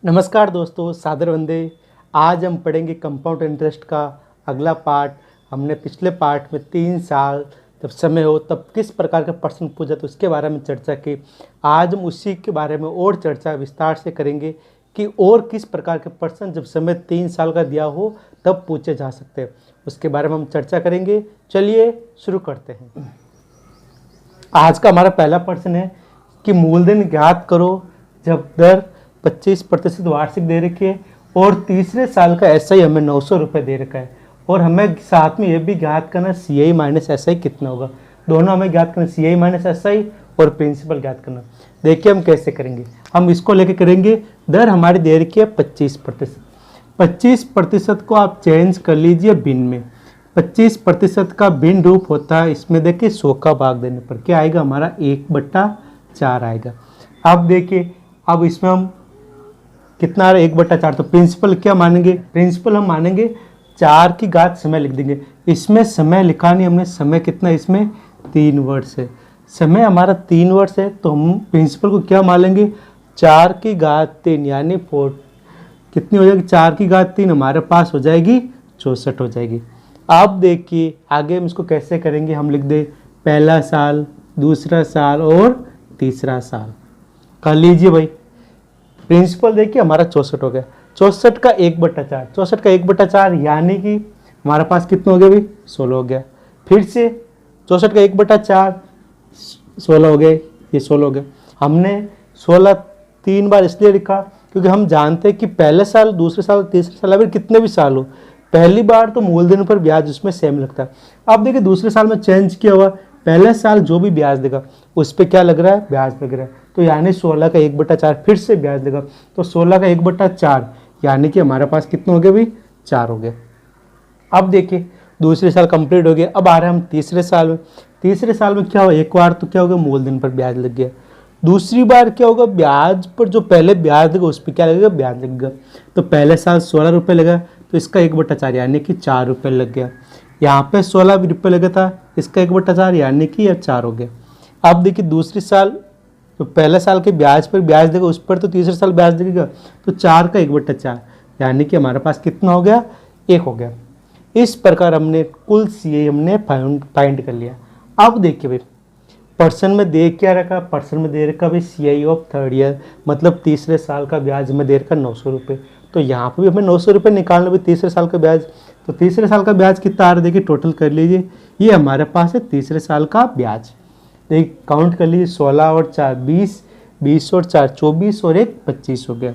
नमस्कार दोस्तों, सादर वंदे। आज हम पढ़ेंगे कंपाउंड इंटरेस्ट का अगला पार्ट। हमने पिछले पार्ट में 3 साल जब समय हो तब किस प्रकार का प्रश्न पूछा तो उसके बारे में चर्चा की। आज हम उसी के बारे में और चर्चा विस्तार से करेंगे कि और किस प्रकार के प्रश्न जब समय 3 साल का दिया हो तब पूछे जा सकते हैं, उसके बारे में हम चर्चा करेंगे। चलिए शुरू करते हैं। आज का हमारा पहला प्रश्न है कि मूलधन ज्ञात करो जब दर 25% वार्षिक दे रखी है और तीसरे साल का एसआई हमें 900 रुपये दे रखा है और हमें साथ में ये भी ज्ञात करना सीआई माइनस एसआई कितना होगा। दोनों हमें ज्ञात करना, सीआई माइनस एसआई और प्रिंसिपल ज्ञात करना। देखिए हम कैसे करेंगे। हम इसको लेके करेंगे। दर हमारी दे रखी है 25%। 25% को आप चेंज कर लीजिए भिन्न में। 25% का भिन्न रूप होता है, इसमें देखिए 100 का भाग देने पर क्या आएगा, हमारा 1/4 आएगा। अब देखिए, अब इसमें हम कितना आ रहा है, 1/4। तो प्रिंसिपल क्या मानेंगे, प्रिंसिपल हम मानेंगे 4 की घात समय लिख देंगे। इसमें समय लिखा नहीं हमने, समय कितना, इसमें 3 वर्ष है। समय हमारा 3 वर्ष है तो हम प्रिंसिपल को क्या मान लेंगे, 4 की घात 3 यानी 4 कितनी हो जाएगी, 4 की घात 3 हमारे पास हो जाएगी 64 हो जाएगी। अब देखिए आगे हम इसको कैसे करेंगे। हम लिख दे पहला साल, दूसरा साल और तीसरा साल। कर लीजिए भाई। प्रिंसिपल देखिए हमारा 64 हो गया। 64 का 1/4, 64 का 1/4 यानी कि हमारे पास कितना हो गया भाई, 16 हो गया। फिर से 64 का 1/4 16 हो गए, ये 16 हो गया। हमने 16 3 बार इसलिए लिखा क्योंकि हम जानते हैं कि पहले साल, दूसरे साल, तीसरे साल, अगर कितने भी साल हो, पहली बार तो मूलधन पर ब्याज उसमें सेम लगता है। अब देखिए दूसरे साल में चेंज किया हुआ, पहले साल जो भी ब्याज देगा उस पर क्या लग रहा है, ब्याज लग रहा है। तो यानी 16 का 1/4 फिर से ब्याज देगा, तो 16 का 1/4 यानी कि हमारे पास कितना हो गया भाई, 4 हो गया। अब देखिए दूसरे साल कंप्लीट हो गया। अब आ रहे हैं हम तीसरे साल में। तीसरे साल में क्या हुआ, एक बार तो क्या होगा, मूलधन पर ब्याज लग गया। दूसरी बार क्या होगा, ब्याज पर जो पहले ब्याज देगा उस पर क्या लगेगा, ब्याज लगेगा। तो पहले साल 16 रुपये लगा तो इसका 1/4 यानी कि 4 रुपये लग गया। यहाँ पे 16 रुपये लगा था, इसका 1/4 यानी कि यह 4 हो गया। अब देखिए दूसरे साल तो पहले साल के ब्याज पर ब्याज देगा उस पर तो तीसरे साल ब्याज देगा, तो 4 का 1/4 यानी कि हमारे पास कितना हो गया, 1 हो गया। इस प्रकार हमने कुल सीआई हमने फाइंड कर लिया। अब देखिए भाई पर्सन में दे क्या रखा, पर्सन में दे रखा भाई सीआई ऑफ थर्ड ईयर, मतलब तीसरे साल का ब्याज में दे रखा 900 रुपये। तो यहाँ पर भी हमें 900 रुपये निकालना, भी तीसरे साल का ब्याज। तो तीसरे साल का ब्याज कितना आ रहा है, देखिए टोटल कर लीजिए, ये हमारे पास है तीसरे साल का ब्याज। एक काउंट कर लीजिए, 16 और 4 20, 20 और 4 24 और 1 25 हो गया।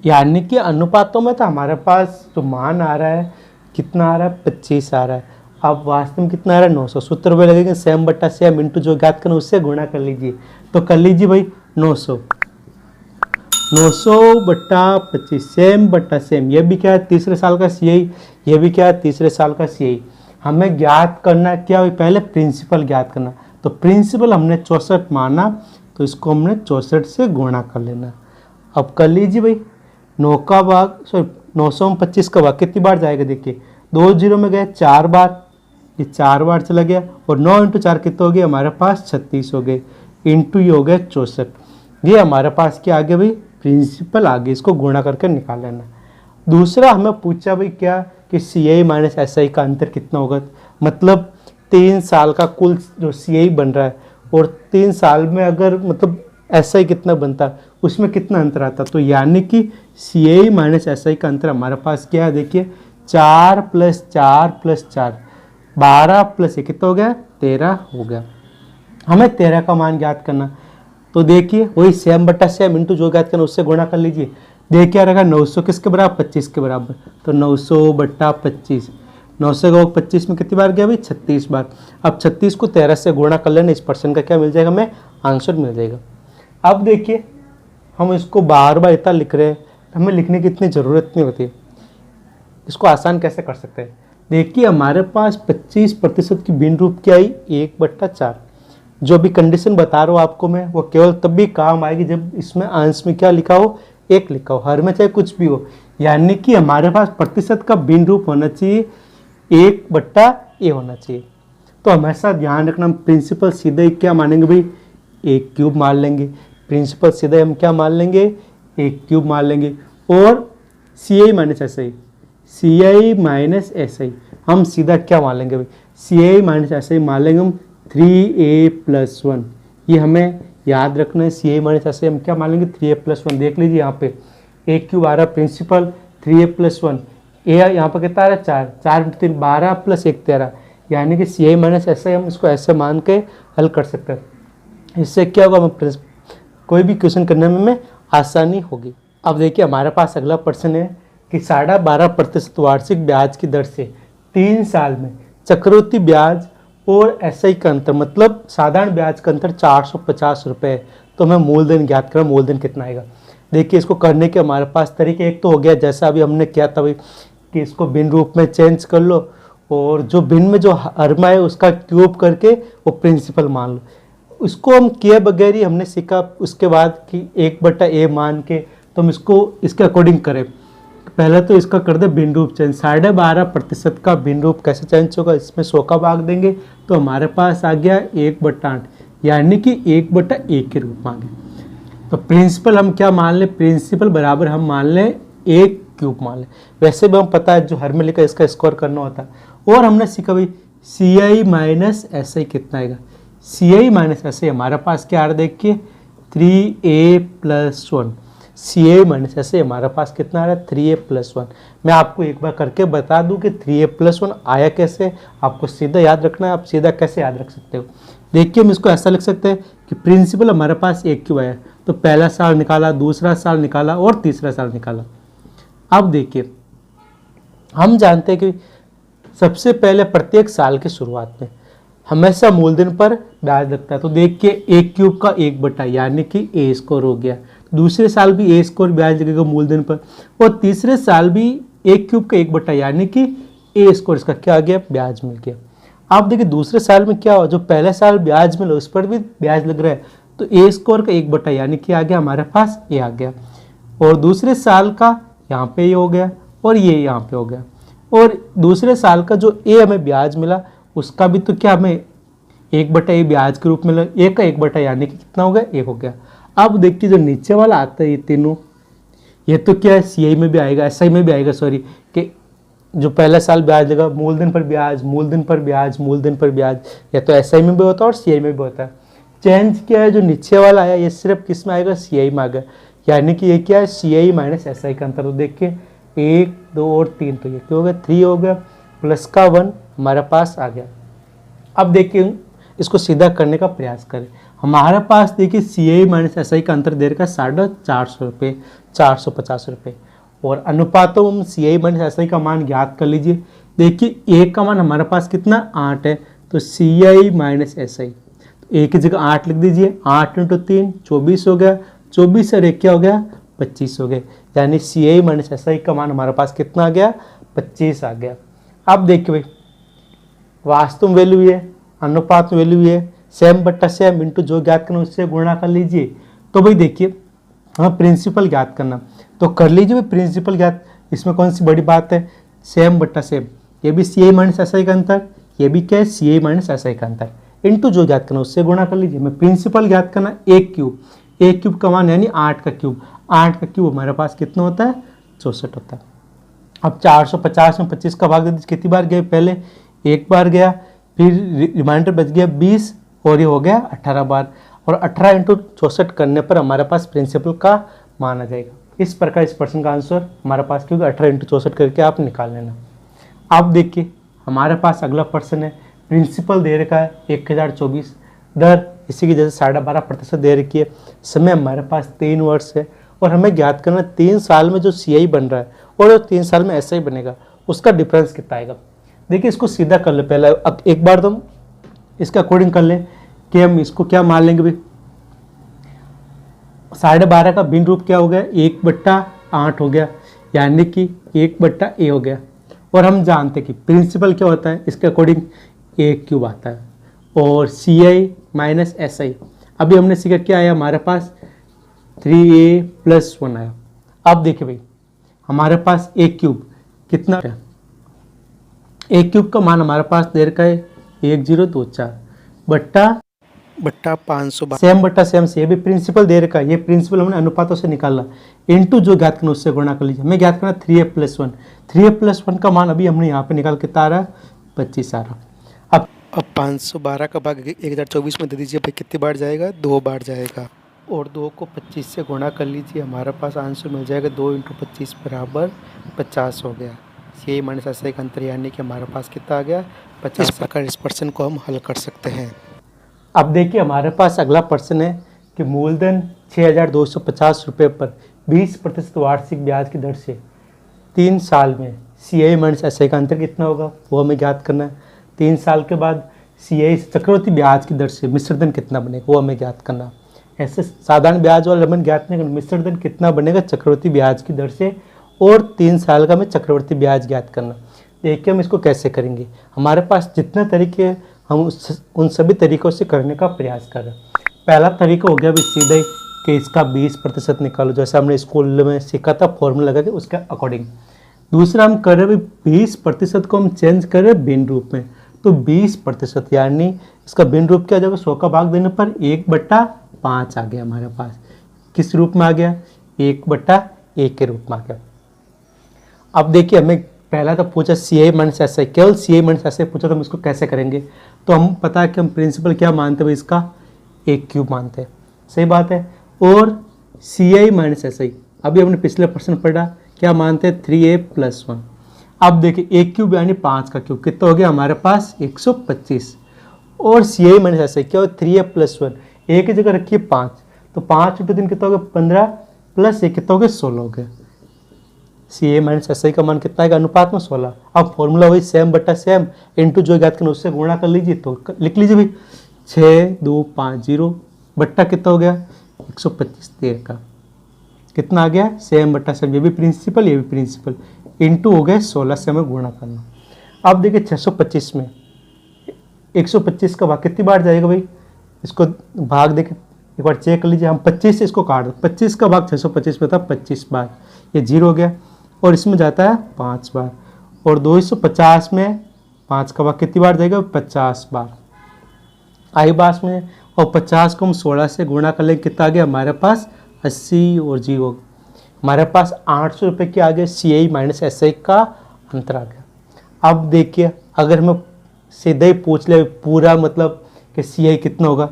यानी कि अनुपातों में तो हमारे पास जो मान आ रहा है कितना आ रहा है, 25 आ रहा है। अब वास्तव में कितना आ रहा है, 900। सूत्र में लगेगा सेम बट्टा सेम इंटू जो ज्ञात करना उससे गुणा कर लीजिए। तो कर लीजिए भाई 900 बट्टा 25 सेम बट्टा सेम। ये भी क्या है, तीसरे साल का सीआई, ये भी क्या है, तीसरे साल का सीआई। हमें ज्ञात करना क्या हुई, पहले प्रिंसिपल ज्ञात करना। तो प्रिंसिपल हमने 64 माना तो इसको हमने 64 से गुणा कर लेना। अब कर लीजिए भाई 9 का भाग, सॉरी 900 में 25 का भाग कितनी बार जाएगा, देखिए 2 जीरो में गए 4 बार, ये 4 बार चला गया। और 9 × 4 कितने हो गए, हमारे पास 36 हो गए, इंटू ये हो गया 64। ये हमारे पास क्या आ गया भाई, प्रिंसिपल आ गया। इसको गुणा करके निकाल लेना। दूसरा हमें पूछा भाई क्या कि सीआई माइनस एसआई का अंतर कितना होगा, मतलब 3 साल का कुल जो सीआई बन रहा है और 3 साल में अगर मतलब एसआई कितना बनता है उसमें कितना अंतर आता। तो यानी कि सीआई माइनस एसआई का अंतर हमारे पास क्या है, देखिए 4 + 4 + 4 12 + 1 कितना हो गया, 13 हो गया। हमें 13 का मान ज्ञात करना। तो देखिए वही सेम बट्टा सेम इंटू जो ज्ञात करना उससे गुणा कर लीजिए। देख क्या रखा, 900 किसके बराबर, 25 के बराबर। तो 900 बट्टा 25, 900 का 25 में कितनी बार गया भाई, 36 बार। अब 36 को 13 से गुणा कर लेना, इस पर्सन का क्या मिल जाएगा, हमें आंसर मिल जाएगा। अब देखिए हम इसको बार बार इतना लिख रहे हैं, हमें लिखने की इतनी ज़रूरत नहीं होती। इसको आसान कैसे कर सकते हैं, देखिए हमारे पास 25% की भिन्न रूप क्या आई, 1/4। जो भी कंडीशन बता रहा हूँ आपको मैं, वो केवल तब भी काम आएगी जब इसमें अंश में क्या लिखा हो, 1 लिखा हो, हर में चाहे कुछ भी हो। यानी कि हमारे पास प्रतिशत का भिन्न रूप होना चाहिए 1/a होना चाहिए। तो हमेशा ध्यान रखना, प्रिंसिपल सीधे क्या मानेंगे भाई, 1 क्यूब मान लेंगे। प्रिंसिपल सीधे हम क्या मान लेंगे, ए क्यूब मान लेंगे, और C I minus S I, C I minus S I हम सीधा क्या मान लेंगे भाई, सी आई माइनस एस आई मान लेंगे हम 3a+1। ये हमें याद रखना है, सी आई माइनस एस आई हम क्या मान लेंगे 3a+1। देख लीजिए यहाँ पे ए क्यूब आ रहा प्रिंसिपल 3a+1, ए यहाँ पर कितना आ रहा है 4, 4 × 3 12 + 1 13, यानी कि सी आई माइनस एस आई हम इसको ऐसे मान के हल कर सकते हैं। इससे क्या होगा, हमें कोई भी क्वेश्चन करने में हमें आसानी होगी। अब देखिए हमारे पास अगला प्रश्न है कि 12.5% वार्षिक ब्याज की दर से 3 साल में चक्रवृद्धि ब्याज और एसआई का अंतर, मतलब साधारण ब्याज का अंतर 450 रुपये, तो हमें मूलधन ज्ञात करना, मूलधन कितना आएगा। देखिए इसको करने के हमारे पास तरीके, एक तो हो गया जैसा अभी हमने किया था भाई कि इसको भिन्न रूप में चेंज कर लो, और जो भिन्न में जो हरमा है उसका क्यूब करके वो प्रिंसिपल मान लो। इसको हम किए बगैर ही हमने सीखा उसके बाद कि 1/a मान के तो हम इसको इसके अकॉर्डिंग करें। पहले तो इसका कर दे भिन्न रूप चेंज, 12.5% का भिन्न रूप कैसे चेंज होगा, इसमें 100 का भाग देंगे तो हमारे पास आ गया 1/8, यानी कि 1/a के रूप में आ गया। तो प्रिंसिपल हम क्या मान लें, प्रिंसिपल बराबर हम मान लें 1 क्यूब मान लें। वैसे भी हम पता है जो हर में लिखा इसका स्क्वायर करना होता है। और हमने सीखा भाई सी आई माइनस एस आई कितना आएगा, सी आई माइनस एस आई हमारे पास क्या आ रहा है देखिए 3a+1, C I minus S आई हमारे पास कितना आ रहा है 3a+1। मैं आपको एक बार करके बता दूं कि 3a+1 आया कैसे, आपको सीधा याद रखना है। आप सीधा कैसे याद रख सकते हो, देखिए हम इसको ऐसा लिख सकते हैं कि प्रिंसिपल हमारे पास 1 क्यूब आया, तो पहला साल निकाला, दूसरा साल निकाला और तीसरा साल निकाला। अब देखिए हम जानते हैं कि सबसे पहले प्रत्येक साल की शुरुआत में हमेशा मूलधन पर ब्याज लगता है। तो देखिए 1 क्यूब का 1/, यानी कि ए स्क्वायर हो गया। दूसरे साल भी ए स्क्वायर ब्याज लगेगा मूलधन पर, और तीसरे साल भी 1 क्यूब का 1/, यानी कि ए स्क्वायर इसका क्या आ गया, ब्याज मिल गया। आप देखिए दूसरे साल में क्या हुआ, जो पहले साल ब्याज मिला उस पर भी ब्याज लग रहा है, तो ए स्क्वायर का 1/, यानी कि आ गया हमारे पास ए आ गया। और दूसरे साल का यहाँ पे ये हो गया और ये यहाँ पे हो गया, और दूसरे साल का जो ए हमें ब्याज मिला उसका भी तो क्या हमें 1/a ब्याज के रूप में मिला, ए का 1/, यानी कि कितना हो गया, 1 हो गया। अब देखिए जो नीचे वाला आता है ये तीनों, ये तो क्या है सी आई में भी आएगा, एस आई में भी आएगा, सॉरी, कि जो पहला साल ब्याज लगा मूलधन पर ब्याज, मूलधन पर ब्याज, मूलधन पर ब्याज, या तो एस आई में भी होता है और सी आई में भी होता है। चेंज क्या है, जो नीचे वाला आया ये सिर्फ किस में आएगा, सी आई में आ गया, यानी कि ये क्या है सी आई माइनस एस आई का अंतर। तो देखिए 1 2 और 3, तो ये क्या हो गया 3 हो गया, प्लस का 1 हमारे पास आ गया। अब देखिए इसको सीधा करने का प्रयास करें, हमारे पास देखिए सी आई माइनस एस आई का अंतर दे रखा है 450 रुपये, 450 रुपये, और अनुपातों में सी आई माइनस एस आई का मान ज्ञात कर लीजिए। देखिए ए का मान हमारे पास कितना 8 है, तो सी आई माइनस एस आई, तो ए की जगह 8 लिख दीजिए, 8 × 3 24 हो गया, 24 और 1 क्या हो गया 25 हो गए, यानी सी आई माइनस एस आई का मान हमारे पास कितना आ गया 25 आ गया। अब देखिए भाई वास्तव में वैल्यू है, अनुपात में वैल्यू है, सेम बट्टा सेम इंटू जो ज्ञात करना उससे गुणा कर लीजिए। तो भाई देखिए हमें प्रिंसिपल ज्ञात करना, तो कर लीजिए भाई प्रिंसिपल ज्ञात, इसमें कौन सी बड़ी बात है, सेम बट्टा सेम, ये भी सी आई माइनस एस आई का अंतर, ये भी क्या है सी आई माइनस एस आई का अंतर, इंटू जो ज्ञात करना उससे गुणा कर लीजिए। मैं प्रिंसिपल ज्ञात करना 1 क्यूब, 1 क्यूब का मान यानी 8 का क्यूब, 8 का क्यूब हमारे पास कितना होता है 64 होता है। अब 450 में 25 का भाग दे दीजिए, कितनी बार गए, पहले 1 बार गया, फिर रिमाइंडर बच गया 20 और ये हो गया 18 बार, और 18 × 64 करने पर हमारे पास प्रिंसिपल का मान आ जाएगा। इस प्रकार इस प्रश्न का आंसर हमारे पास क्योंकि 18 × 64 करके आप निकाल लेना। अब देखिए हमारे पास अगला प्रश्न है, प्रिंसिपल दे रखा है 1024, दर इसी की जैसे 12.5% दे रखी है, समय हमारे पास 3 वर्ष है, और हमें ज्ञात करना 3 साल में जो सी आई बन रहा है और 3 साल में एस आई बनेगा उसका डिफरेंस कितना आएगा। देखिए इसको सीधा कर ले, पहले अब एक बार तुम इसका अकॉर्डिंग कर लें कि हम इसको क्या मान लेंगे भाई, 12.5 का भिन्न रूप क्या हो गया 1/8 हो गया, यानी कि 1/a हो गया। और हम जानते हैं कि प्रिंसिपल क्या होता है, इसके अकॉर्डिंग ए क्यूब आता है, और सी आई माइनस एस आई अभी हमने सीखा क्या आया हमारे पास 3a+1 आया। अब देखिए भाई हमारे पास ए क्यूब कितना है, ए क्यूब का मान हमारे पास दे रखा है 1024 बट्टा बट्टा 512 सेम बट्टा सेम से, ये भी प्रिंसिपल दे रखा है, ये प्रिंसिपल हमने अनुपातों से निकाला, इनटू जो ज्ञात करना उससे गुणा कर लीजिए। हमें ज्ञात करना 3a+1, 3a+1 का मान अभी हमने यहाँ पे निकाल के तारा 25 आ रहा। अब 512 का भाग 1024 में दे दीजिए भाई, कितनी बार जाएगा, 2 बार जाएगा, और 2 को 25 से गुणा कर लीजिए, हमारे पास आंसर मिल जाएगा 2 × 25 बराबर 50 हो गया। ये माइनस ऐसा एक अंतर, यानी कि हमारे पास कितना आ गया, 50। इस प्रकार इस प्रश्न को हम हल कर सकते हैं। अब देखिए हमारे पास अगला प्रश्न है कि मूलधन 6250 रुपये पर 20% वार्षिक ब्याज की दर से 3 साल में CI माइनस SI का अंतर कितना होगा, वो हमें ज्ञात करना है। 3 साल के बाद CI चक्रवर्ती ब्याज की दर से मिश्रधन कितना बनेगा, वो हमें ज्ञात करना है। ऐसे साधारण ब्याज वाला हमें ज्ञात नहीं करना, मिश्रधन कितना बनेगा चक्रवर्ती ब्याज की दर से, और 3 साल का हमें चक्रवर्ती ब्याज ज्ञात करना। देखिए हम इसको कैसे करेंगे, हमारे पास जितने तरीके हैं हम उन सभी तरीकों से करने का प्रयास कर रहे हैं। पहला तरीका हो गया भी सीधे कि इसका 20% निकालो, जैसे हमने स्कूल में सीखा था फॉर्मूला लगा के उसके अकॉर्डिंग। दूसरा हम कर रहे हैं 20% को हम चेंज कर रहे हैं भिन्न रूप में, तो 20% यानी इसका भिन्न रूप क्या आ जाएगा, 100 का भाग देने पर 1/5 आ गया हमारे पास। किस रूप में आ गया, 1/1 के रूप में आ गया। अब देखिए हमें पहला तो पूछा CI माइनस SI, केवल CI माइनस SI पूछा तो हम इसको कैसे करेंगे, तो हम पता है कि हम प्रिंसिपल क्या मानते हैं, इसका 1³ मानते हैं, सही बात है। और CI माइनस SI अभी हमने पिछले प्रश्न पढ़ा क्या मानते हैं, 3a+1। अब देखिए 1³ यानी 5 का क्यूब, कितना हो गया हमारे पास 125, और CI माइनस SI क्या हो 3a+1, एक की जगह रखिए 5, तो 5 × 3 कितना हो गया 15, प्लस 1 कितना हो गया 16 हो गया। CI माइनस SI का मान कितना आएगा, अनुपात में 16। अब फॉर्मूला वही सेम बट्टा सेम इनटू जो ज्ञात करना उससे गुणा कर लीजिए, तो लिख लीजिए भाई 6250 बट्टा कितना हो गया 125 13 का कितना आ गया, सेम बट्टा सेम, ये भी प्रिंसिपल ये भी प्रिंसिपल, इनटू हो गया 16 से हमें गुणा करना। अब देखिए 625 में 125 का भाग कितनी बार जाएगा भाई, इसको भाग देखिए एक बार चेक कर लीजिए, हम 25 से इसको काट दो, 25 का भाग 625 में था 25 बार, ये 0 हो गया, और इसमें जाता है 5 बार, और 250 में 5 का भाग कितनी बार जाएगा 50 बार आई बास में, और 50 को हम 16 से गुणा कर लेंगे, कितना आ गया हमारे पास 80 और 0, हमारे पास 800 रुपये के आगे CI माइनस SI का अंतर आ गया। अब देखिए अगर हमें सीधे ही पूछ ले पूरा मतलब कि CI कितना होगा,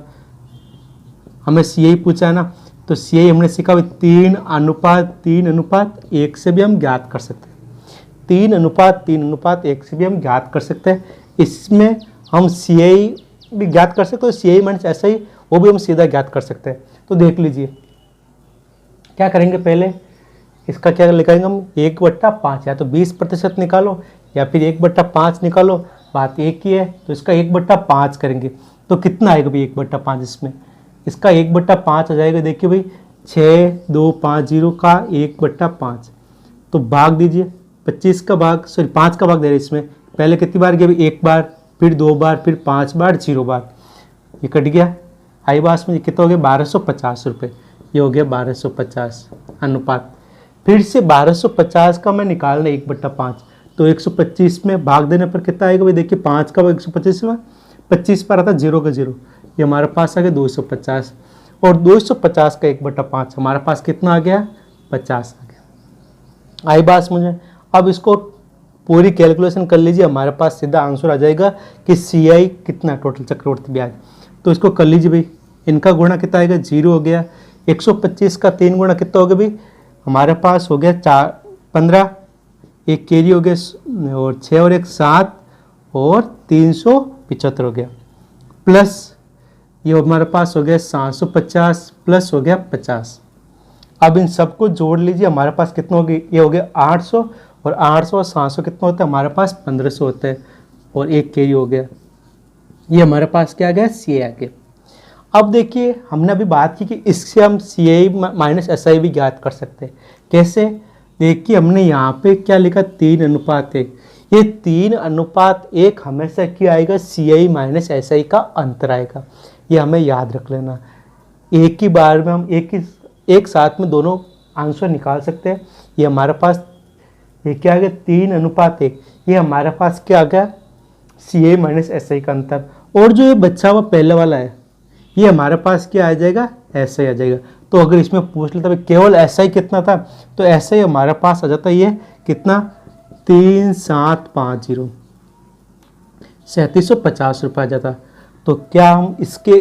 हमें CI पूछा है ना, तो CI हमने सीखा 3:1 से भी हम ज्ञात कर सकते हैं, 3:1 से भी हम ज्ञात कर सकते हैं। इसमें हम CI भी ज्ञात कर सकते हैं, CI माइनस SI वो भी हम सीधा ज्ञात कर सकते हैं। तो देख लीजिए क्या करेंगे, पहले इसका क्या लिखाएंगे हम 1/5, या तो 20% निकालो या फिर 1/5 निकालो, बात एक ही है, तो इसका 1/5 करेंगे तो कितना आएगा भाई 1/5, इसमें इसका 1/5 आ जाएगा। देखिए भाई 6250 का 1/5, तो भाग दीजिए 25 का भाग 5 का भाग दे रहे इसमें, पहले कितनी बार गया, 1 बार, फिर 2 बार, फिर 5 बार, 0 बार, ये कट गया। आई बास में कितना हो गया 1250 रुपये, ये हो गया 1250 अनुपात। फिर से 1250 का मैं निकालना 1/5, तो 125 में भाग देने पर कितना आएगा भाई, देखिए 5 का 125 में 25 पर आता 0 का 0, ये हमारे पास आ गया 250, और 250 का 1/5 हमारे पास कितना आ गया 50 आ गया। आई बास मुझे अब इसको पूरी कैलकुलेशन कर लीजिए, हमारे पास सीधा आंसर आ जाएगा कि CI कितना टोटल चक्रवर्ती ब्याज, तो इसको कर लीजिए भाई, इनका गुणा कितना आएगा 0 हो गया, 125 का 3 गुणा कितना हो गया भाई, हमारे पास हो गया 15, एक केरी हो गया, और 6 और 1 7, और 375 हो गया, प्लस ये हमारे पास हो गया 750, प्लस हो गया 50। अब इन सबको जोड़ लीजिए, हमारे पास कितना हो गया, ये हो गया 800, और 800 और 700 कितना होता है, हमारे पास 1500 होता है, और एक केरी हो गया, ये हमारे पास क्या आ गया CI आ गया। अब देखिए हमने अभी बात की कि इससे हम CI माइनस SI भी ज्ञात कर सकते हैं, कैसे, देखिए हमने यहाँ पे क्या लिखा 3:1, ये 3:1 हमेशा क्या आएगा CI माइनस SI का अंतर आएगा, ये हमें याद रख लेना। एक ही बार में हम एक साथ में दोनों आंसर निकाल सकते हैं। ये हमारे पास ये क्या आ गया 3:1, ये हमारे पास क्या आ गया CI माइनस SI का अंतर। और जो ये बच्चा हुआ पहले वाला है ये हमारे पास क्या आ जाएगा, ऐसा ही आ जाएगा। तो अगर इसमें पूछ लेता भाई केवल ऐसा ही कितना था, तो ऐसा ही हमारे पास आ जाता ये कितना 3750 3750 रुपये आ जाता। तो क्या हम इसके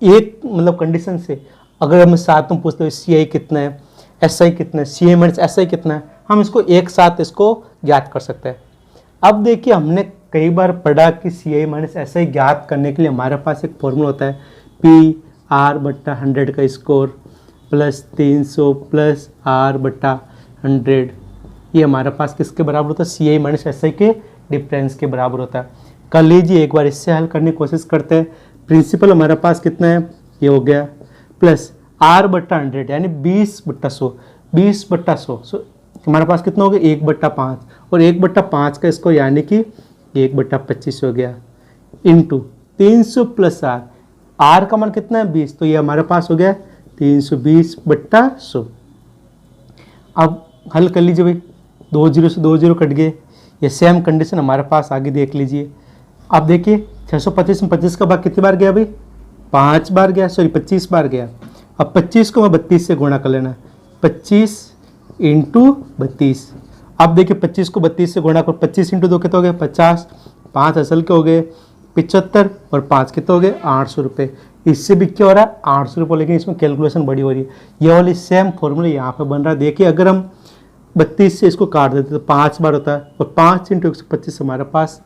एक मतलब कंडीशन से अगर हमें साथ में पूछते सी आई कितना है, एस आई कितना है, सी आई माइनस एस आई कितना है, हम इसको एक साथ इसको ज्ञात कर सकते हैं। अब देखिए हमने कई बार पढ़ा कि सी आई माइनस एस आई ज्ञात करने के लिए हमारे पास एक फॉर्मूला होता है पी आर बट्टा 100 का स्कोर प्लस 300 प्लस आर बट्टा 100। ये हमारे पास किसके बराबर होता है, सी आई माइनस एस आई के डिफरेंस के बराबर होता है। कर लीजिए एक बार इससे हल करने की कोशिश करते हैं। प्रिंसिपल हमारे पास कितना है, ये हो गया प्लस आर बट्टा 100 यानी 20/100 20/100 हमारे पास कितना हो गया 1/5 और 1/5 का इसको यानी कि 1/25 हो गया इंटू 300 प्लस आर, आर का मान कितना है 20, तो ये हमारे पास हो गया 320/100। अब हल कर लीजिए भाई, 2 0 से 2 0 कट गए। ये सेम कंडीशन हमारे पास आगे देख लीजिए। अब देखिए 625 में 25 का भाग कितनी बार गया भाई, 5 बार गया, सॉरी 25 बार गया। अब 25 को मैं 32 से गुणा कर लेना, 25 इंटू 32। अब देखिए 25 को 32 से गुणा करो, 25 इंटू 2 कितने हो गए 50, 5 असल के हो गए 75 और 5 कितने हो गए 800 रुपये। इससे भी क्या हो रहा है 800 रुपये, लेकिन इसमें कैलकुलेशन बड़ी हो रही है। ये वाली सेम फॉर्मूला यहाँ पे बन रहा है। देखिए अगर हम 32 से इसको काट देते तो 5 बार होता है और 5 इंटू 125 हमारे पास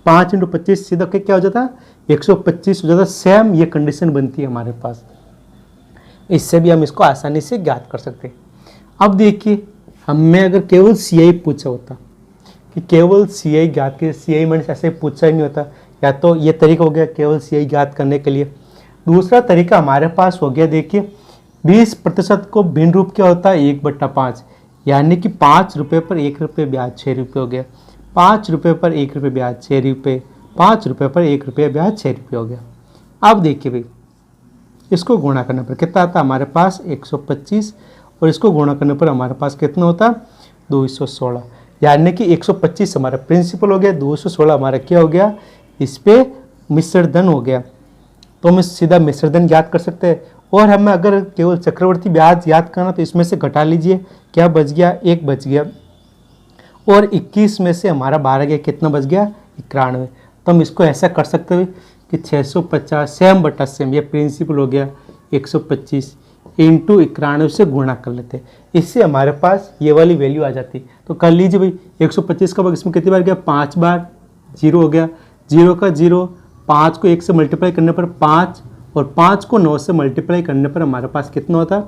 5 इंटू 25 सीधा क्या हो जाता है 125 हो जाता। सेम ये कंडीशन बनती है हमारे पास। इससे भी हम इसको आसानी से ज्ञात कर सकते हैं। अब देखिए हमें अगर केवल सी आई पूछा होता कि केवल सी आई ज्ञात के, सी आई माइनस ऐसे पूछा ही नहीं होता, या तो ये तरीका हो गया केवल सी आई ज्ञात करने के लिए। दूसरा तरीका हमारे पास हो गया, देखिए 20% को भिन्न रूप क्या होता है 1/5 यानी कि 5 रुपये पर 1 रुपये ब्याज 6 रुपये हो गया, 5 रुपये पर 1 रुपये ब्याज 6 रुपये, 5 रुपये पर 1 रुपये ब्याज 6 रुपये हो गया। अब देखिए भाई इसको गुणा करने पर कितना आता है हमारे पास 125 और इसको गुणा करने पर हमारे पास कितना होता 216 यानी कि 125 हमारा प्रिंसिपल हो गया, 216 हमारा क्या हो गया इस पे मिश्र धन हो गया। तो हम सीधा मिश्र धन याद कर सकते हैं। और हमें अगर केवल चक्रवर्ती ब्याज याद करना तो इसमें से घटा लीजिए, क्या बच गया 1 बच गया और 21 में से हमारा 12 गया, कितना बच गया 91। तो हम इसको ऐसा कर सकते हैं कि 650 सेम बटा सेम, ये प्रिंसिपल हो गया 125 इंटू 91 से गुणा कर लेते, इससे हमारे पास ये वाली वैल्यू आ जाती। तो कर लीजिए भाई 125 का भाग इसमें कितनी बार गया 5 बार, 0 हो गया, 0 का 0, 5 को 1 से मल्टीप्लाई करने पर 5 और 5 को 9 से मल्टीप्लाई करने पर हमारे पास कितना होता,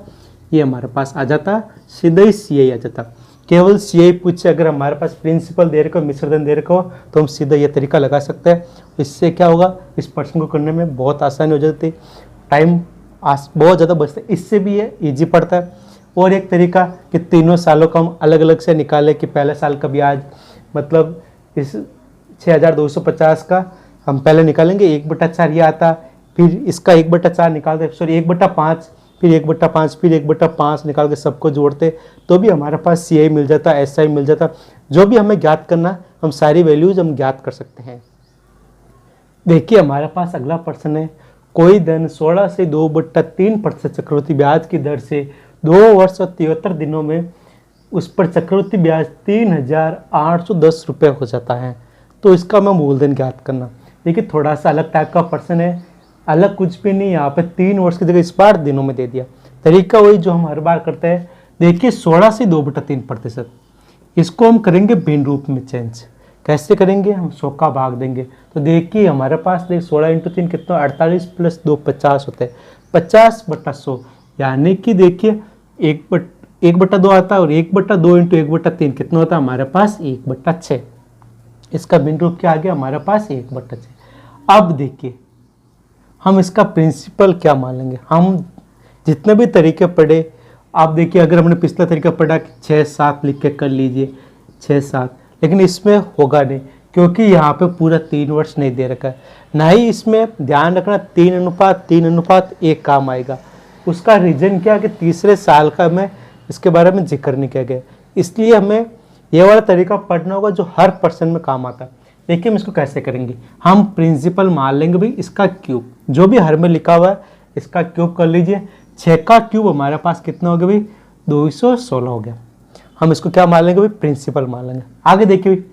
ये हमारे पास आ जाता सीधा ही सी आई आ जाता। केवल सी आई पूछे अगर हमारे पास प्रिंसिपल दे रखा हो मिश्रधन दे रखा हो तो हम सीधा ये तरीका लगा सकते हैं। इससे क्या होगा इस प्रश्न को करने में बहुत आसानी हो जाती, टाइम बहुत ज़्यादा बचता है, इससे भी ये ईजी पड़ता है। और एक तरीका कि तीनों सालों का हम अलग अलग से निकालें कि पहले साल का ब्याज मतलब इस 6250 का हम पहले निकालेंगे 1/4 ये आता, फिर इसका 1/4 निकालते, सॉरी 1/5, फिर 1/5, फिर 1/5 निकाल के सबको जोड़ते तो भी हमारे पास सी आई मिल जाता, एस आई मिल जाता। जो भी हमें ज्ञात करना हम सारी वैल्यूज हम ज्ञात कर सकते हैं। देखिए हमारे पास अगला प्रश्न है, कोई धन 16 से 2/3% चक्रवृद्धि ब्याज की दर से 2 वर्ष और 73 दिनों में उस पर चक्रवृद्धि ब्याज 3810 रुपये हो जाता है। तो इसका मैं मूलधन ज्ञात करना। देखिए थोड़ा सा अलग टाइप का प्रश्न है, अलग कुछ भी नहीं, यहाँ पे 3 वर्ष की जगह इस बार दिनों में दे दिया। तरीका वही जो हम हर बार करते हैं। देखिए 16 से 2/3%, इसको हम करेंगे भिन्न रूप में चेंज। कैसे करेंगे, हम 100 का भाग देंगे। तो देखिए हमारे पास 16 × 3 कितना 48 + 2 50 होते हैं, 50/100 यानी कि देखिए 1/2 आता है और 1/2 × 1/3 कितना होता है हमारे पास 1/6। इसका भिन्न रूप क्या आ गया हमारे पास 1/6। अब देखिए हम इसका प्रिंसिपल क्या मान लेंगे, हम जितने भी तरीके पढ़े, आप देखिए अगर हमने पिछला तरीका पढ़ा कि 6-7 लिख के कर लीजिए 6-7, लेकिन इसमें होगा नहीं क्योंकि यहाँ पे पूरा 3 वर्ष नहीं दे रखा है। ना ही इसमें ध्यान रखना 3:1 काम आएगा। उसका रीज़न क्या कि तीसरे साल का हमें इसके बारे में जिक्र नहीं किया गया, इसलिए हमें यह वाला तरीका पढ़ना होगा जो हर पर्सन में काम आता है। देखिए हम इसको कैसे करेंगे, हम प्रिंसिपल मान लेंगे भाई इसका क्यूब, जो भी हर में लिखा हुआ है इसका क्यूब कर लीजिए, 6 का क्यूब हमारे पास कितना हो गया भाई 216 हो गया। हम इसको क्या मान लेंगे भाई प्रिंसिपल मान लेंगे। आगे देखिए भाई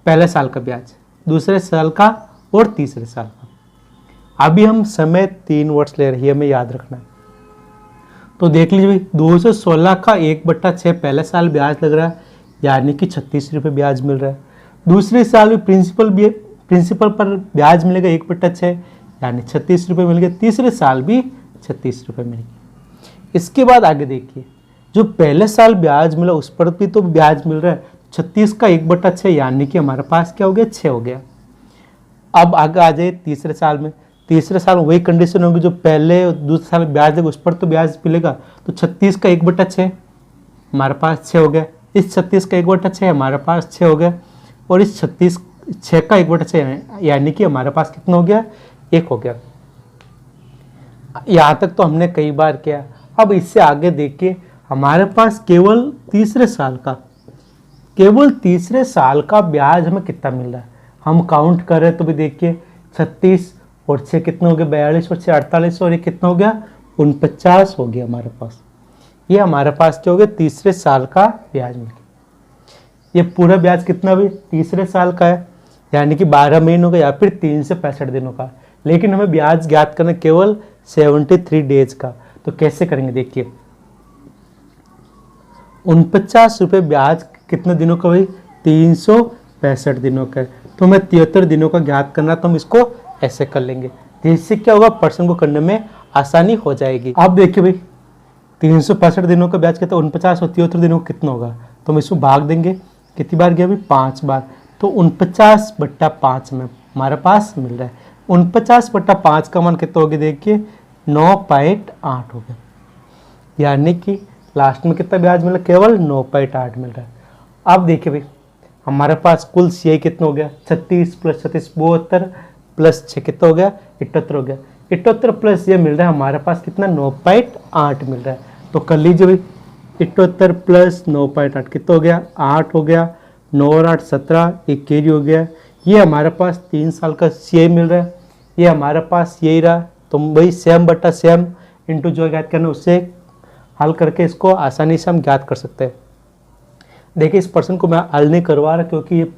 पहले साल का ब्याज, दूसरे साल का और तीसरे साल का। अभी हम समय 3 वर्ष ले रहे हैं, हमें याद रखना है। तो देख लीजिए भाई 216 का 1/6 पहले साल ब्याज लग रहा है, यानी कि 36 रुपये ब्याज मिल रहा है। दूसरे साल में प्रिंसिपल पर ब्याज मिलेगा 1/6 यानी 36 रुपये मिल गए। तीसरे साल भी 36 रुपये मिलेंगे। इसके बाद आगे देखिए जो पहले साल ब्याज मिला उस पर भी तो ब्याज मिल रहा है, 36 का 1/6 यानी कि हमारे पास क्या हो गया 6 हो गया। अब आगे आ जाए तीसरे साल में, तीसरे साल में वही कंडीशन होगी जो पहले और दूसरे साल ब्याज देगा उस पर तो ब्याज मिलेगा। तो 36 का 1/6 हमारे पास 6 हो गया, इस 36 का 1/6 हमारे पास 6 हो गया, और इस 6 का 1/6 यानी कि हमारे पास कितना हो गया 1 हो गया। यहाँ तक तो हमने कई बार किया। अब इससे आगे देखिए हमारे पास केवल तीसरे साल का ब्याज हमें कितना मिल रहा है। हम काउंट कर रहे हैं तो भी देखिए 36 और 6 कितना हो गया 42 और 6 48 और ये कितना हो गया 49 हो गया हमारे पास। ये हमारे पास क्या हो गया तीसरे साल का ब्याज मिल गया। ये पूरा ब्याज कितना भी तीसरे साल का है, यानी कि 12 महीनों का या फिर 3 से 65 दिनों का। लेकिन हमें ब्याज ज्ञात करना केवल 73 डेज का। तो कैसे करेंगे देखिए 49 रुपये ब्याज कितने दिनों का भाई 365 दिनों का है। तो हमें 73 दिनों का ज्ञात करना, तो हम इसको ऐसे कर लेंगे, जिससे क्या होगा पर्सन को करने में आसानी हो जाएगी। आप देखिए भाई 365 दिनों का ब्याज कितना 49 और 73 दिनों का कितना होगा, तो हम इसको भाग देंगे। कितनी बार गया भाई 5 बार, तो 49/5 में हमारे पास मिल रहा है। 49/5 का मान कितना हो गया देखिए 9.8 हो गया, यानी कि लास्ट में कितना ब्याज मिला केवल 9.8 मिल रहा है। अब देखिए भाई हमारे पास कुल CI कितना हो गया 36 + 36 72 + 6 कितना हो गया 78 हो गया। 78 प्लस ये मिल रहा है हमारे पास कितना 9.8 मिल रहा है। तो कर लीजिए भाई 78 + 9.8 कितना हो गया 8 हो गया, 9 और 8 17, एक कैरी हो गया। ये हमारे पास 3 साल का CI मिल रहा है, ये हमारे पास यही रहा। तो भाई सेम बटा सेम इंटू जो ज्ञात करना उससे हल करके इसको आसानी से हम ज्ञात कर सकते हैं। देखिए इस पर्सन को मैं हल नहीं करवा रहा क्योंकि ये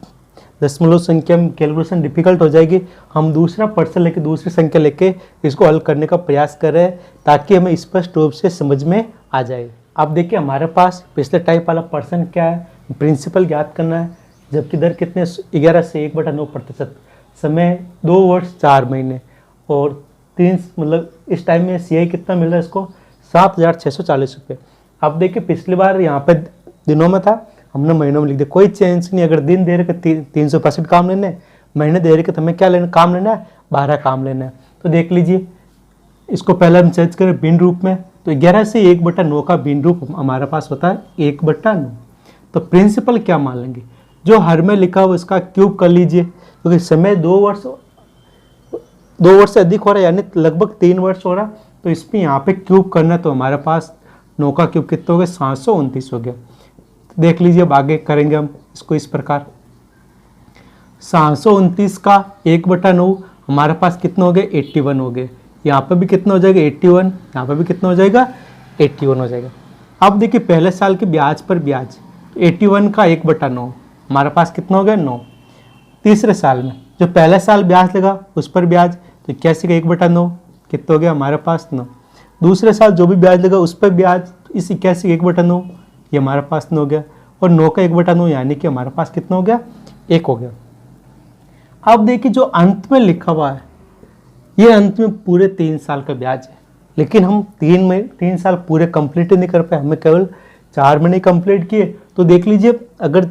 दशमलव संख्या में कैलकुलेशन डिफिकल्ट हो जाएगी। हम दूसरा पर्सन लेके दूसरी संख्या लेके इसको हल करने का प्रयास कर रहे हैं ताकि हमें स्पष्ट रूप से समझ में आ जाए। अब देखिए हमारे पास पिछले टाइप वाला पर्सन क्या है, प्रिंसिपल ज्ञात करना है, जबकि दर कितने 11 से 1/9%, समय 2 वर्ष 4 महीने और 3 मतलब इस टाइम में CI कितना मिल रहा है इसको 7,640 रुपये। अब देखिए पिछली बार यहाँ पे दिनों में था, हमने महीनों में लिख दिया, कोई चेंज नहीं। अगर दिन दे रहे के 365 काम लेने, महीने दे रहे के तो हमें क्या लेना काम लेना है 12 काम लेना है। तो देख लीजिए इसको पहले हम चेंज करें भिन्न रूप में, तो 11 से 1/9 का भिन्न रूप हमारे पास होता है 1/9। तो प्रिंसिपल क्या मान लेंगे जो हर में लिखा हो इसका क्यूब कर लीजिए, क्योंकि समय 2 वर्ष से अधिक हो रहा है यानी लगभग 3 वर्ष हो रहा, तो इसमें यहाँ पे क्यूब करना है। तो हमारे पास 9 का क्यूब कितना हो गया 729 हो गया। देख लीजिए अब आगे करेंगे हम इसको इस प्रकार 729 का 1/9 हमारे पास कितना हो गया 81 हो गए। यहाँ पे भी कितना हो जाएगा 81, यहाँ पे भी कितना हो जाएगा 81 हो जाएगा। अब देखिए पहले साल के ब्याज पर ब्याज 81 का 1/9 हमारे पास कितना हो गया 9। तीसरे साल में जो पहले साल ब्याज लगा उस पर ब्याज तो 81 का 1/9 कितना हो गया हमारे पास 9। दूसरे साल जो भी ब्याज लगा उस पर ब्याज इस 81 का 1/9 ये हमारे पास 9 हो गया, और 9 का 1/9 यानी कि हमारे पास कितना हो गया 1 हो गया। अब देखिए जो अंत में लिखा हुआ है ये अंत में पूरे 3 साल का ब्याज है, लेकिन हम 3 साल पूरे कंप्लीट नहीं कर पाए, हमें केवल 4 महीने कंप्लीट किए। तो देख लीजिए अगर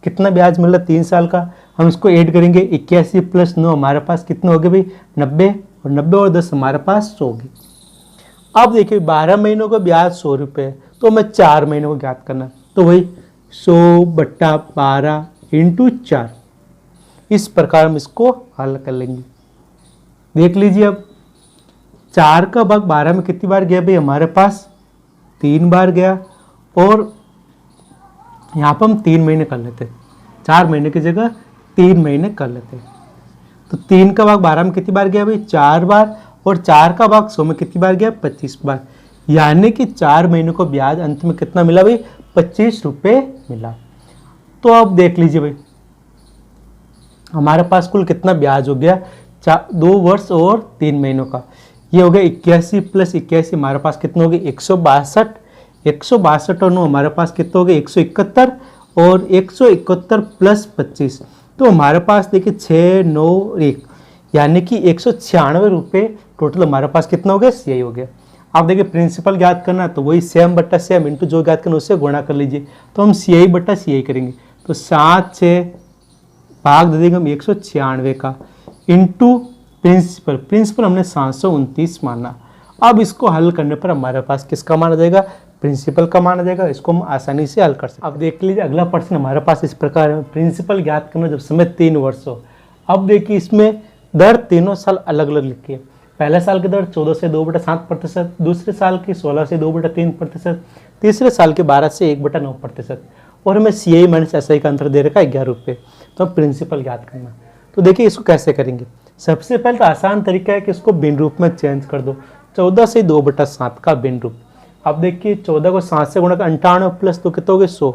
कितना ब्याज मिल रहा है 3 साल का, हम इसको ऐड करेंगे 81 + 9 हमारे पास कितना हो गया भाई 90, और 90 और 10 हमारे पास 100 होगी। अब देखिए 12 महीनों का ब्याज 100 रुपये, तो हमें 4 महीनों को ज्ञात करना, तो वही 100/12 × 4 इस प्रकार हम इसको हल कर लेंगे। देख लीजिए अब 4 का भाग 12 में कितनी बार गया भाई हमारे पास 3 बार गया, और यहाँ पर हम 3 महीने कर लेते, 4 महीने की जगह 3 महीने कर लेते। तो 3 का भाग 12 में कितनी बार गया भाई 4 बार, और 4 का भाग 100 में कितनी बार गया, 25 बार, यानी कि 4 महीनों को ब्याज अंत में कितना मिला भाई, 25 रुपये मिला। तो अब देख लीजिए भाई हमारे पास कुल कितना ब्याज हो गया, 2 वर्ष और 3 महीनों का, ये हो गया 81 प्लस 81 हमारे पास कितना हो गया 162, 162 और 9 हमारे पास कितना हो गया 171, और 171 प्लस 25 तो हमारे पास देखिए 691 यानी कि 196 रुपये टोटल हमारे पास कितना हो गया, यही हो गया। आप देखिए प्रिंसिपल ज्ञात करना तो वही सेम बट्टा सेम इंटू जो ज्ञात करना उससे गुणा कर लीजिए, तो हम CI बट्टा CI करेंगे, तो 7 से भाग दे देंगे हम 196 का इंटू प्रिंसिपल, प्रिंसिपल हमने 729 माना। अब इसको हल करने पर हमारे पास किसका मान आ जाएगा, प्रिंसिपल का मान आ जाएगा, इसको हम आसानी से हल कर सकते हैं। अब देख लीजिए अगला प्रश्न हमारे पास इस प्रकार है, प्रिंसिपल ज्ञात करना जब समय 3 वर्ष हो। अब देखिए इसमें दर तीनों साल अलग अलग लिखी है, पहले साल की दर 14 से 2/7%, दूसरे साल की 16 से 2/3%, तीसरे साल के 12 से 1/9%, और हमें CI माइनस SI का अंतर दे रखा है 11 रुपये। तो प्रिंसिपल ज्ञात करना, तो देखिए इसको कैसे करेंगे। सबसे पहले तो आसान तरीका है कि इसको भिन्न रूप में चेंज कर दो, 14 से 2/7 का भिन्न रूप। अब देखिए 14 को 7 से गुणा कर 98 प्लस 2 कितना हो गया 100,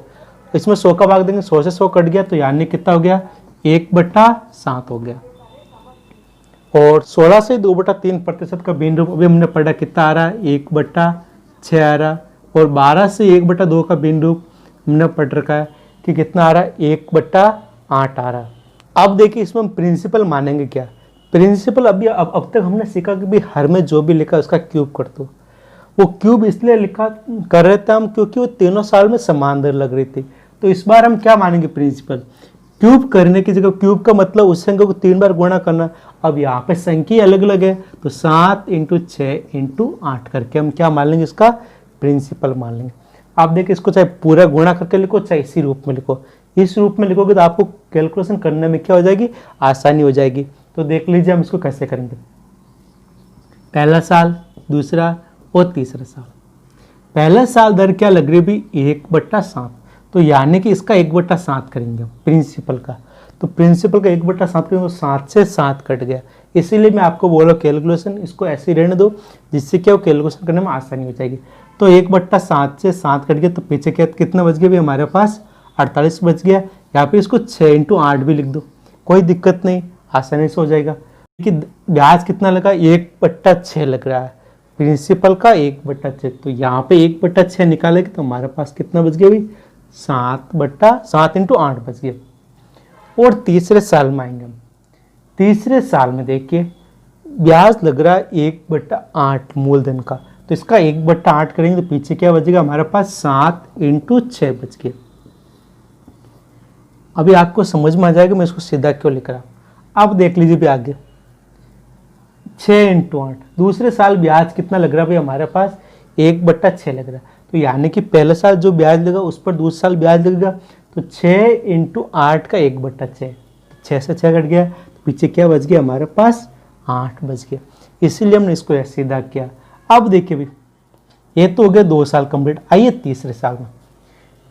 इसमें 100 का भाग देंगे, 100 से 100 कट गया तो यानी कितना हो गया 1/7 हो गया। और 16 से 2/3% का भिन्न रूप अभी हमने पढ़ा कितना आ रहा है 1/6 आ रहा, और 12 से 1/2 का भिन्न रूप हमने पढ़ रखा है कि कितना आ रहा है 1/8 आ रहा है। अब देखिए इसमें हम प्रिंसिपल मानेंगे क्या, प्रिंसिपल अभी अब तक हमने सीखा कि भाई हर में जो भी लिखा उसका क्यूब कर दो, वो क्यूब इसलिए लिखा कर रहे थे हम क्योंकि वो तीनों साल में समान दर लग रही थी। तो इस बार हम क्या मानेंगे प्रिंसिपल, क्यूब करने की जगह, क्यूब का मतलब उस संख्या को 3 बार गुणा करना। अब यहाँ पे संख्या अलग अलग है तो 7 × 6 × 8 करके हम क्या मान लेंगे, इसका प्रिंसिपल मान लेंगे। आप देखिए इसको चाहे पूरा गुणा करके लिखो चाहे इसी रूप में लिखो, इस रूप में लिखोगे तो आपको कैलकुलेशन करने में क्या हो जाएगी, आसानी हो जाएगी। तो देख लीजिए हम इसको कैसे करेंगे, पहला साल, दूसरा और तीसरा साल। पहला साल दर क्या लग रही भी 1/7, तो यानी कि इसका 1/7 करेंगे प्रिंसिपल का, तो प्रिंसिपल का 1/7 करेंगे तो 7 से 7 कट गया, इसीलिए मैं आपको बोला कैलकुलेशन इसको ऐसे रहने दो जिससे क्या हो कैलकुलेशन करने में आसानी हो जाएगी। तो 1/7 से 7 कट गया तो पीछे क्या कितना बच गया भी हमारे पास 48 बच गया। यहाँ पे इसको 6 × 8 भी लिख दो, कोई दिक्कत नहीं, आसानी से हो जाएगा। कि ब्याज कितना लगा 1/6 लग रहा है, प्रिंसिपल का 1/6, तो यहाँ पे 1/6 निकालेंगे तो हमारे पास कितना बच गया भाई 7 × 8 बच गया। और तीसरे साल में आएंगे हम, तीसरे साल में देखिए ब्याज लग रहा है 1/8 मूलधन का, तो इसका 1/8 करेंगे तो पीछे क्या बचेगा हमारे पास 7 × 6 बच गया। अभी आपको समझ में आ जाएगा मैं इसको सीधा क्यों लिख रहा। अब देख लीजिए भी आगे 6 × 8, दूसरे साल ब्याज कितना लग रहा है भाई हमारे पास 1/6 लग रहा है, तो यानी कि पहले साल जो ब्याज लगा उस पर दूसरे साल ब्याज लगेगा, तो 6 × 8 का 1/6, 6 से 6 कट गया तो पीछे क्या बच गया हमारे पास 8 बच गया, इसीलिए हमने इसको ऐसे सीधा किया। अब देखिए भाई ये तो हो गया 2 साल कंप्लीट, आइए तीसरे साल में।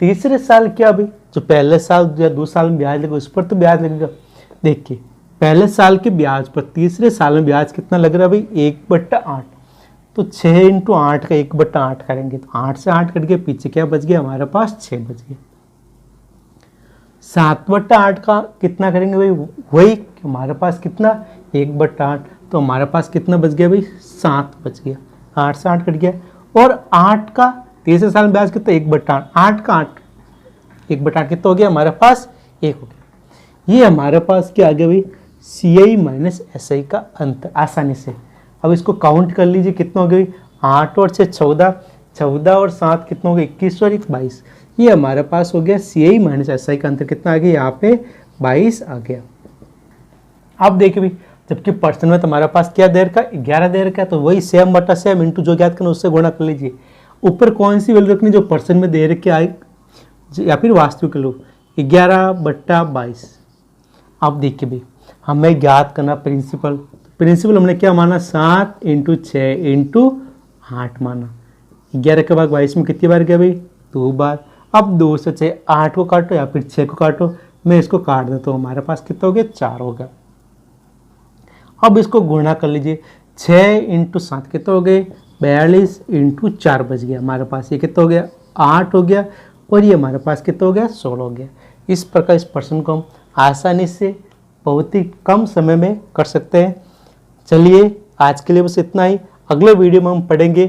तीसरे साल क्या भाई जो पहले साल या 2 साल में ब्याज लगेगा उस पर तो ब्याज लगेगा। देखिए पहले साल के ब्याज पर तीसरे साल में ब्याज कितना लग रहा है भाई 1/8, तो 6 × 8 का 1/8 करेंगे तो 8 से 8 कट गया, पीछे क्या बच गया हमारे पास 6 बच गया। 7/8 का कितना करेंगे भाई, वही हमारे पास कितना 1/8, तो हमारे पास कितना बच गया भाई 7 बच गया, 8 से 8 कट गया। और 8 का तीसरे साल में ब्याज कितना 1/8, 8 का 8 1/8 कितना हो गया हमारे पास 1 हो गया। ये हमारे पास क्या आ गया भाई CI माइनस SI का अंतर, आसानी से। अब इसको काउंट कर लीजिए कितना हो गया 8 और 6 14, 14 और 7 कितना हो गया 21 और 1 22, ये हमारे पास हो गया CI माइनस SI का अंतर कितना आ गया यहाँ पे 22 आ गया। अब देखिए भाई जबकि पर्सन में तुम्हारे पास क्या देर का 11 देर का, तो वही सेम बटा सेम इंटू जो ज्ञात करना उससे गुणा कर लीजिए। ऊपर कौन सी वैल्यू रखनी जो पर्सन में दे रखे आई या फिर वास्तविक लो 11/22। अब देखिए भाई हमें ज्ञात करना प्रिंसिपल, प्रिंसिपल हमने क्या माना 7 × 6 × 8 माना। 11 के बाद 22 में कितनी बार गया भाई 2 बार। अब 2 से 6 8 को काटो या फिर 6 को काटो, मैं इसको काट देता हूँ, हमारे पास कितना हो गया 4 हो गया। अब इसको गुणा कर लीजिए, 6 इंटू 7 कितना हो गए 42 इंटू 4 बच गया हमारे पास, ये कितना हो गया 8 हो गया, और ये हमारे पास कितना हो गया 16 हो गया। इस प्रकार इस प्रश्न को हम आसानी से बहुत ही कम समय में कर सकते हैं। चलिए आज के लिए बस इतना ही। अगले वीडियो में हम पढ़ेंगे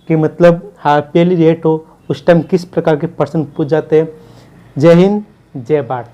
कि मतलब हाईपीएल रेट हो उस टाइम किस प्रकार के प्रश्न पूछ जाते हैं। जय हिंद, जय भारत।